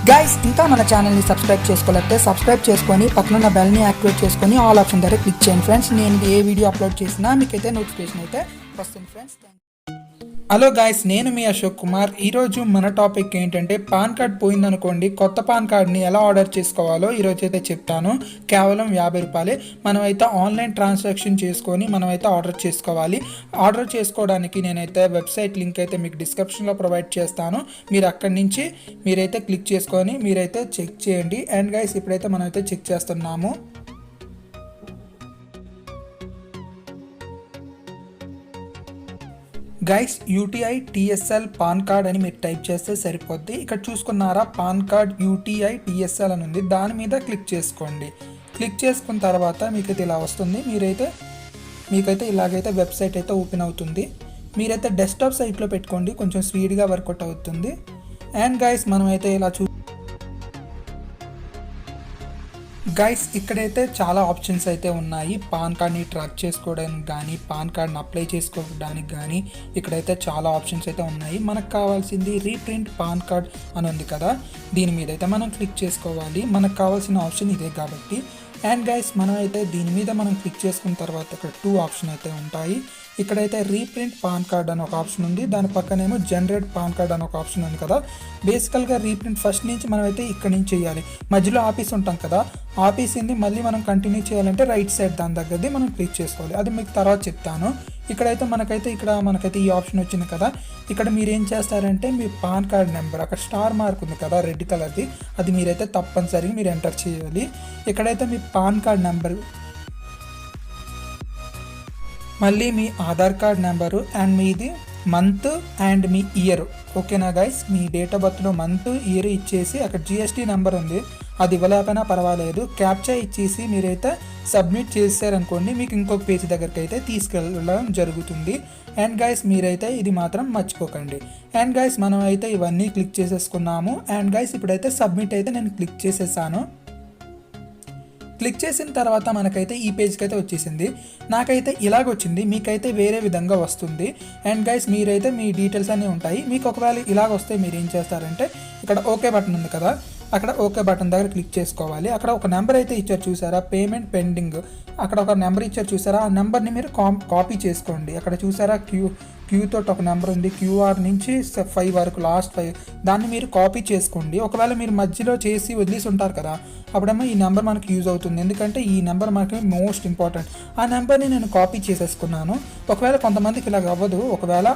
Guys ఇంకా మన ఛానల్ని సబ్స్క్రైబ్ చేసుకోలేకపోతే సబ్స్క్రైబ్ చేసుకొని పక్కన బెల్ని యాక్టివేట్ చేసుకొని ఆల్ ఆప్షన్ దగ్గర క్లిక్ చేయండి ఫ్రెండ్స్. నేను ఏ వీడియో అప్లోడ్ చేసినా మీకైతే నోటిఫికేషన్ అయితే వస్తుంది ఫ్రెండ్స్. హలో గాయస్, నేను మీ అశోక్ కుమార్. ఈరోజు మన టాపిక్ ఏంటంటే పాన్ కార్డ్ పోయిందనుకోండి, కొత్త పాన్ కార్డ్ని ఎలా ఆర్డర్ చేసుకోవాలో ఈరోజు అయితే చెప్తాను. కేవలం 50 రూపాయలే. మనమైతే ఆన్లైన్ ట్రాన్సాక్షన్ చేసుకొని మనమైతే ఆర్డర్ చేసుకోవాలి. ఆర్డర్ చేసుకోవడానికి నేనైతే వెబ్సైట్ లింక్ అయితే మీకు డిస్క్రిప్షన్లో ప్రొవైడ్ చేస్తాను. మీరు అక్కడి నుంచి మీరైతే క్లిక్ చేసుకొని మీరైతే చెక్ చేయండి. అండ్ గాయస్, ఇప్పుడైతే మనమైతే చెక్ చేస్తున్నాము. Guys, UTI TSL pan card అని మీరు టైప్ చేస్తే సరిపోద్ది. ఇక్కడ చూసుకున్నారా, పాన్ కార్డ్ యూటీఐ టీఎస్ఎల్ అని ఉంది, దాని మీద క్లిక్ చేసుకోండి. క్లిక్ చేసుకున్న తర్వాత మీకైతే ఇలా వస్తుంది. మీకైతే ఇలాగైతే వెబ్సైట్ అయితే ఓపెన్ అవుతుంది. మీరైతే డెస్క్టాప్ సైట్లో పెట్టుకోండి, కొంచెం స్పీడ్గా వర్కౌట్ అవుతుంది. అండ్ గైస్, మనమైతే ఇలా గైస్, ఇక్కడైతే చాలా ఆప్షన్స్ అయితే ఉన్నాయి. పాన్ కార్డ్ని ట్రాక్ చేసుకోవడానికి కానీ, పాన్ కార్డ్ని అప్లై చేసుకోవడానికి కానీ ఇక్కడైతే చాలా ఆప్షన్స్ అయితే ఉన్నాయి. మనకు కావాల్సింది రీప్రింట్ పాన్ కార్డ్ అని ఉంది కదా, దీని మీద అయితే మనం క్లిక్ చేసుకోవాలి. మనకు కావాల్సిన ఆప్షన్ ఇదే కాబట్టి. అండ్ గైస్, మనం అయితే దీని మీద మనం క్లిక్ చేసుకున్న తర్వాత ఇక్కడ 2 ఆప్షన్ అయితే ఉంటాయి. ఇక్కడైతే రీప్రింట్ పాన్ కార్డ్ అని ఒక ఆప్షన్ ఉంది, దాని పక్కనేమో జనరేట్ పాన్ కార్డ్ అని ఒక ఆప్షన్ ఉంది కదా. బేసికల్గా రీప్రింట్ ఫస్ట్ నుంచి మనం అయితే ఇక్కడ నుంచి చేయాలి. మధ్యలో ఆఫీస్ ఉంటాం కదా, ఆపేసింది మళ్ళీ మనం కంటిన్యూ చేయాలంటే రైట్ సైడ్ దాని దగ్గరది మనం క్లిక్ చేసుకోవాలి. అది మీకు తర్వాత చెప్తాను. ఇక్కడైతే మనకైతే ఈ ఆప్షన్ వచ్చింది కదా. ఇక్కడ మీరు ఏం చేస్తారంటే మీ పాన్ కార్డ్ నెంబర్, అక్కడ స్టార్ మార్క్ ఉంది కదా రెడ్ కలర్ది, అది మీరైతే తప్పనిసరిగా మీరు ఎంటర్ చేయాలి. ఇక్కడైతే మీ పాన్ కార్డ్ నెంబర్, మళ్ళీ మీ ఆధార్ కార్డ్ నెంబరు అండ్ మీది మంత్ అండ్ మీ ఇయర్. ఓకేనా గైస్, మీ డేట్ ఆఫ్ బర్త్లో మంత్ ఇయర్ ఇచ్చేసి అక్కడ జిఎస్టీ నెంబర్ ఉంది, అది ఇవ్వలేకపోయినా పర్వాలేదు, క్యాప్చా ఇచ్చేసి మీరైతే సబ్మిట్ చేశారనుకోండి, మీకు ఇంకొక పేజ్ దగ్గరికి అయితే తీసుకెళ్ళడం జరుగుతుంది. అండ్ గైస్, మీరైతే ఇది మాత్రం మర్చిపోకండి. అండ్ గైస్, మనం అయితే ఇవన్నీ క్లిక్ చేసేసుకున్నాము. అండ్ గైస్, ఇప్పుడైతే సబ్మిట్ అయితే నేను క్లిక్ చేసేసాను. క్లిక్ చేసిన తర్వాత మనకైతే ఈ పేజ్కి అయితే వచ్చేసింది. నాకైతే ఇలాగ వచ్చింది, మీకైతే వేరే విధంగా వస్తుంది. అండ్ గైస్, మీరైతే మీ డీటెయిల్స్ అన్నీ ఉంటాయి. మీకు ఒకవేళ ఇలాగ వస్తే మీరు ఏం చేస్తారంటే ఇక్కడ ఓకే బటన్ ఉంది కదా, అక్కడ ఓకే బటన్ దగ్గర క్లిక్ చేసుకోవాలి. అక్కడ ఒక నెంబర్ అయితే ఇచ్చారు చూసారా, పేమెంట్ పెండింగ్, అక్కడ ఒక నెంబర్ ఇచ్చారు చూసారా, ఆ నెంబర్ని మీరు కాపీ చేసుకోండి. అక్కడ చూసారా క్యూతో ఒక నెంబర్ ఉంది, క్యూఆర్ నుంచి 5 వరకు, లాస్ట్ 5, దాన్ని మీరు కాపీ చేసుకోండి. ఒకవేళ మీరు మధ్యలో చేసి వదిలేసి ఉంటారు కదా, అప్పుడేమో ఈ నెంబర్ మనకు యూజ్ అవుతుంది, ఎందుకంటే ఈ నెంబర్ మనకి మోస్ట్ ఇంపార్టెంట్. ఆ నెంబర్ని నేను కాపీ చేసేసుకున్నాను. ఒకవేళ కొంతమందికి ఇలాగ అవ్వదు, ఒకవేళ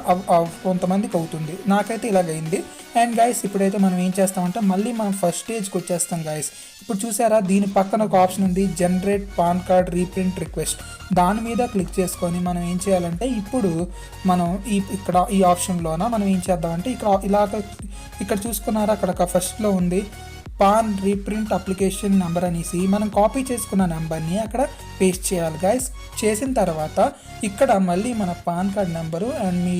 కొంతమందికి అవుతుంది, నాకైతే ఇలాగైంది. అండ్ గైస్, ఇప్పుడైతే మనం ఏం చేస్తామంటే మళ్ళీ మనం ఫస్ట్ స్టేజ్కి వచ్చేస్తాం గైస్. ఇప్పుడు చూసారా, దీని పక్కన ఒక ఆప్షన్ ఉంది, generate pan card reprint request, దాని మీద క్లిక్ చేసుకొని మనం ఏం చేయాలంటే ఇప్పుడు మనం ఈ ఆప్షన్లోన మనం ఏం చేద్దామంటే ఇక్కడ చూసుకున్నారా, అక్కడ ఫస్ట్లో ఉంది పాన్ రీప్రింట్ అప్లికేషన్ నెంబర్ అనేసి, మనం కాపీ చేసుకున్న నెంబర్ని అక్కడ పేస్ట్ చేయాలి గైస్. చేసిన తర్వాత ఇక్కడ మళ్ళీ మన pan card number and me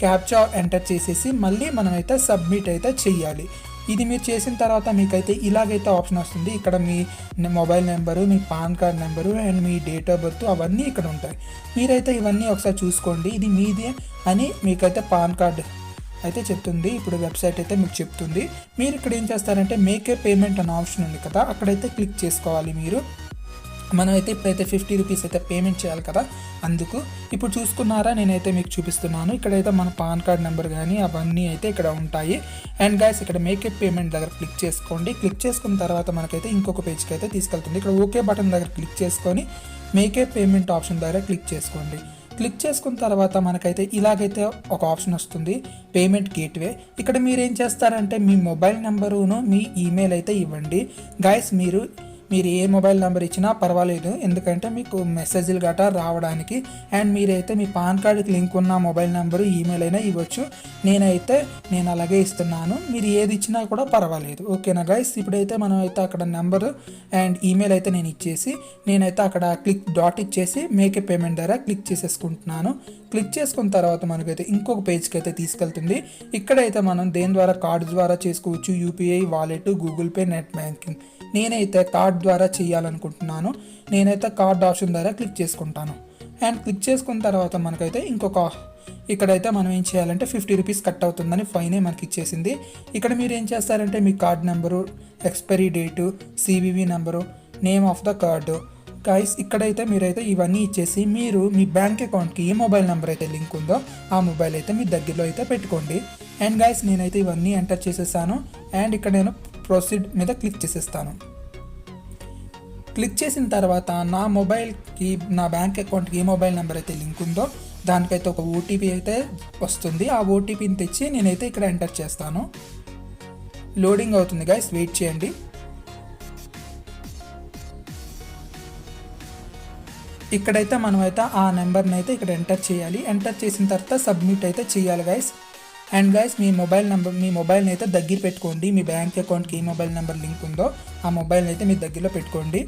captcha enter చేసేసి మళ్ళీ మనమైతే సబ్మిట్ అయితే చెయ్యాలి. ఇది మీరు చేసిన తర్వాత మీకైతే ఇలాగైతే ఆప్షన్ వస్తుంది. ఇక్కడ మీ మొబైల్ నెంబరు, మీ పాన్ కార్డ్ నెంబరు అండ్ మీ డేట్ ఆఫ్ బర్త్ అవన్నీ ఇక్కడ ఉంటాయి. మీరైతే ఇవన్నీ ఒకసారి చూసుకోండి, ఇది మీదే అని మీకైతే పాన్ కార్డ్ అయితే చెప్తుంది. ఇప్పుడు వెబ్సైట్ అయితే మీకు చెప్తుంది. మీరు ఇక్కడ ఏం చేస్తారంటే మేక్ ఏ పేమెంట్ అనే ఆప్షన్ ఉంది కదా, అక్కడైతే క్లిక్ చేసుకోవాలి మీరు. మనమైతే ఇప్పుడైతే 50 రూపీస్ అయితే పేమెంట్ చేయాలి కదా, అందుకు. ఇప్పుడు చూసుకున్నారా, నేనైతే మీకు చూపిస్తున్నాను. ఇక్కడైతే మన పాన్ కార్డ్ నెంబర్ కానీ అవన్నీ అయితే ఇక్కడ ఉంటాయి. అండ్ గైస్, ఇక్కడ మేక్ ఏ పేమెంట్ దగ్గర క్లిక్ చేసుకోండి. క్లిక్ చేసుకున్న తర్వాత మనకైతే ఇంకొక పేజ్కి అయితే తీసుకెళ్తుంది. ఇక్కడ ఓకే బటన్ దగ్గర క్లిక్ చేసుకొని మేక్ ఏ పేమెంట్ ఆప్షన్ దగ్గర క్లిక్ చేసుకోండి. క్లిక్ చేసుకున్న తర్వాత మనకైతే ఇలాగైతే ఒక ఆప్షన్ వస్తుంది, పేమెంట్ గేట్వే. ఇక్కడ మీరు ఏం చేస్తారంటే మీ మొబైల్ నెంబరును మీ ఈమెయిల్ అయితే ఇవ్వండి గైస్. మీరు ఏ మొబైల్ నెంబర్ ఇచ్చినా పర్వాలేదు, ఎందుకంటే మీకు మెసేజ్లు గట్రా రావడానికి. అండ్ మీరైతే మీ పాన్ కార్డుకి లింక్ ఉన్న మొబైల్ నెంబరు ఈమెయిల్ అయినా ఇవ్వచ్చు. నేను అలాగే ఇస్తున్నాను, మీరు ఏది ఇచ్చినా కూడా పర్వాలేదు. ఓకేనా గైస్, ఇప్పుడైతే మనం అయితే అక్కడ నెంబరు అండ్ ఈమెయిల్ అయితే నేనైతే అక్కడ డాట్ ఇచ్చేసి మేక్ ఏ పేమెంట్ ద్వారా క్లిక్ చేసేసుకుంటున్నాను. క్లిక్ చేసుకున్న తర్వాత మనకైతే ఇంకొక పేజ్కి అయితే తీసుకెళ్తుంది. ఇక్కడైతే మనం దేని ద్వారా, కార్డు ద్వారా చేసుకోవచ్చు, UPI, wallet, Google pay, net banking. నేనైతే కార్డ్ ద్వారా చేయాలనుకుంటున్నాను. నేనైతే కార్డ్ ఆప్షన్ ద్వారా క్లిక్ చేసుకుంటాను. అండ్ క్లిక్ చేసుకున్న తర్వాత మనకైతే ఇంకొక ఇక్కడైతే మనం ఏం చేయాలంటే 50 రూపీస్ కట్ అవుతుందని ఫైనే మనకి ఇచ్చేసింది. ఇక్కడ మీరు ఏం చేస్తారంటే మీ card number, expiry date, CVV number, name of the card guys ఇక్కడైతే మీరైతే ఇవన్నీ ఇచ్చేసి మీరు మీ బ్యాంక్ అకౌంట్కి ఏ మొబైల్ నెంబర్ అయితే లింక్ ఉందో ఆ మొబైల్ అయితే మీ దగ్గరలో అయితే పెట్టుకోండి. అండ్ గైస్ నేనైతే ఇవన్నీ ఎంటర్ చేసేసాను. అండ్ ఇక్కడ నేను ప్రొసీడ్ మీద క్లిక్ చేసేస్తాను. క్లిక్ చేసిన తర్వాత నా మొబైల్కి, నా బ్యాంక్ అకౌంట్కి ఏ మొబైల్ నెంబర్ అయితే లింక్ ఉందో దానికైతే ఒక OTP అయితే వస్తుంది. ఆ OTPని తెచ్చి నేనైతే ఇక్కడ ఎంటర్ చేస్తాను. లోడింగ్ అవుతుంది గైస్, వెయిట్ చేయండి. ఇక్కడైతే మనమైతే ఆ నెంబర్ని అయితే ఇక్కడ ఎంటర్ చేయాలి. ఎంటర్ చేసిన తర్వాత సబ్మిట్ అయితే చేయాలి గైస్. అండ్ గైస్ మీ మొబైల్ని అయితే దగ్గర పెట్టుకోండి. మీ బ్యాంక్ అకౌంట్కి ఏ మొబైల్ నెంబర్ లింక్ ఉందో ఆ మొబైల్ని అయితే మీ దగ్గరలో పెట్టుకోండి.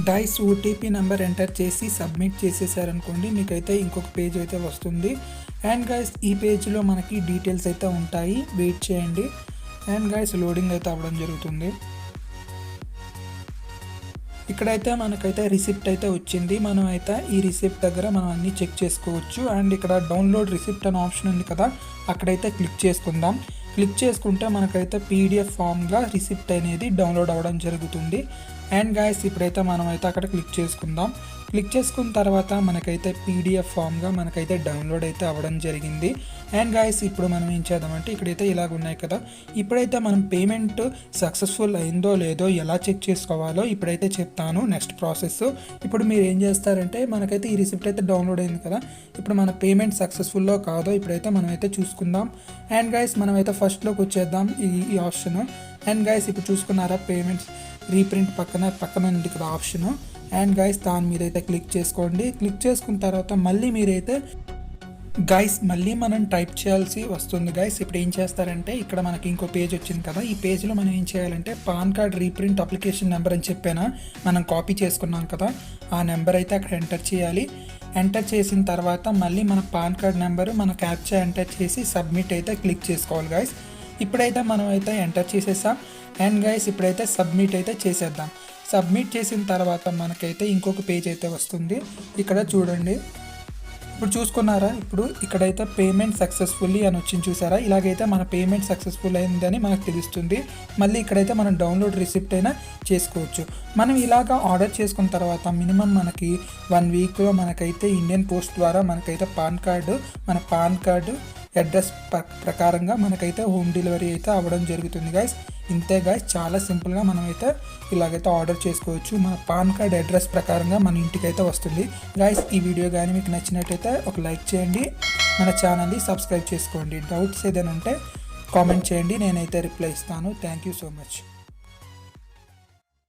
గైస్ OTP నెంబర్ ఎంటర్ చేసి సబ్మిట్ చేసేసారనుకోండి, మీకైతే ఇంకొక పేజ్ అయితే వస్తుంది. అండ్ గైస్ ఈ పేజ్లో మనకి డీటెయిల్స్ అయితే ఉంటాయి, వెయిట్ చేయండి. అండ్ గైస్ లోడింగ్ అయితే అవ్వడం జరుగుతుంది. ఇక్కడైతే మనకైతే రిసిప్ట్ అయితే వచ్చింది. మనం అయితే ఈ రిసిప్ట్ దగ్గర మనం అన్నీ చెక్ చేసుకోవచ్చు. అండ్ ఇక్కడ డౌన్లోడ్ రిసిప్ట్ అనే ఆప్షన్ ఉంది కదా, అక్కడైతే క్లిక్ చేసుకుందాం. క్లిక్ చేసుకుంటే మనకైతే PDF ఫామ్గా రిసిప్ట్ అనేది డౌన్లోడ్ అవ్వడం జరుగుతుంది. అండ్ గైస్ ఇప్పుడైతే మనమైతే అక్కడ క్లిక్ చేసుకుందాం. క్లిక్ చేసుకున్న తర్వాత మనకైతే PDF ఫామ్గా మనకైతే డౌన్లోడ్ అయితే అవ్వడం జరిగింది. అండ్ గైస్ ఇప్పుడు మనం ఏం చేద్దామంటే ఇక్కడైతే ఇలాగ ఉన్నాయి కదా, ఇప్పుడైతే మనం పేమెంట్ సక్సెస్ఫుల్ అయిందో లేదో ఎలా చెక్ చేసుకోవాలో ఇప్పుడైతే చెప్తాను. నెక్స్ట్ ప్రాసెస్ ఇప్పుడు మీరు ఏం చేస్తారంటే మనకైతే ఈ రిసిప్ట్ అయితే డౌన్లోడ్ అయింది కదా, ఇప్పుడు మన పేమెంట్ సక్సెస్ఫుల్లో కాదో ఇప్పుడైతే మనమైతే చూసుకుందాం. అండ్ గైస్ మనమైతే ఫస్ట్లోకి వచ్చేద్దాం ఈ ఆప్షన్. అండ్ గైస్ ఇప్పుడు చూసుకున్నారా పేమెంట్స్ రీప్రింట్ పక్కన ఉంది ఇక్కడ ఆప్షను. అండ్ గైస్ దాని మీద అయితే క్లిక్ చేసుకోండి. క్లిక్ చేసుకున్న తర్వాత మళ్ళీ మీరైతే గైస్ మళ్ళీ మనం టైప్ చేయాల్సి వస్తుంది. గైస్ ఇప్పుడు ఏం చేస్తారంటే ఇక్కడ మనకి ఇంకో పేజ్ వచ్చింది కదా, ఈ పేజ్లో మనం ఏం చేయాలంటే pan card reprint application number అని చెప్పానా మనం కాపీ చేసుకున్నాం కదా, ఆ నెంబర్ అయితే అక్కడ ఎంటర్ చేయాలి. ఎంటర్ చేసిన తర్వాత మళ్ళీ మన పాన్ కార్డ్ నెంబరు మన క్యాప్చా ఎంటర్ చేసి సబ్మిట్ అయితే క్లిక్ చేసుకోవాలి. గైస్ ఇప్పుడైతే మనం అయితే ఎంటర్ చేసేసాం. అండ్ గైస్ ఇప్పుడైతే సబ్మిట్ అయితే చేసేద్దాం. సబ్మిట్ చేసిన తర్వాత మనకైతే ఇంకొక పేజ్ అయితే వస్తుంది. ఇక్కడ చూడండి, ఇప్పుడు చూసుకున్నారా, ఇప్పుడు ఇక్కడైతే పేమెంట్ సక్సెస్ఫుల్లీ అని వచ్చింది చూసారా, ఇలాగైతే మన పేమెంట్ సక్సెస్ఫుల్ అయిందని మనకు తెలుస్తుంది. మళ్ళీ ఇక్కడైతే మనం డౌన్లోడ్ రిసిప్ట్ అయినా చేసుకోవచ్చు. మనం ఇలాగా ఆర్డర్ చేసుకున్న తర్వాత మినిమం మనకి 1 వీక్లో మనకైతే ఇండియన్ పోస్ట్ ద్వారా మనకైతే మన పాన్ కార్డు అడ్రస్ ప్రకారంగా మనకైతే హోమ్ డెలివరీ అయితే అవ్వడం జరుగుతుంది. గైస్ ఇంతే గైస్, చాలా సింపుల్గా మనమైతే ఇలాగైతే ఆర్డర్ చేసుకోవచ్చు. మన పాన్ కార్డ్ అడ్రస్ ప్రకారంగా మన ఇంటికి అయితే వస్తుంది. గైస్ ఈ వీడియో కానీ మీకు నచ్చినట్టయితే ఒక లైక్ చేయండి, మన ఛానల్ని సబ్స్క్రైబ్ చేసుకోండి. డౌట్స్ ఏదైనా ఉంటే కామెంట్ చేయండి, నేనైతే రిప్లై ఇస్తాను. Thank you so much.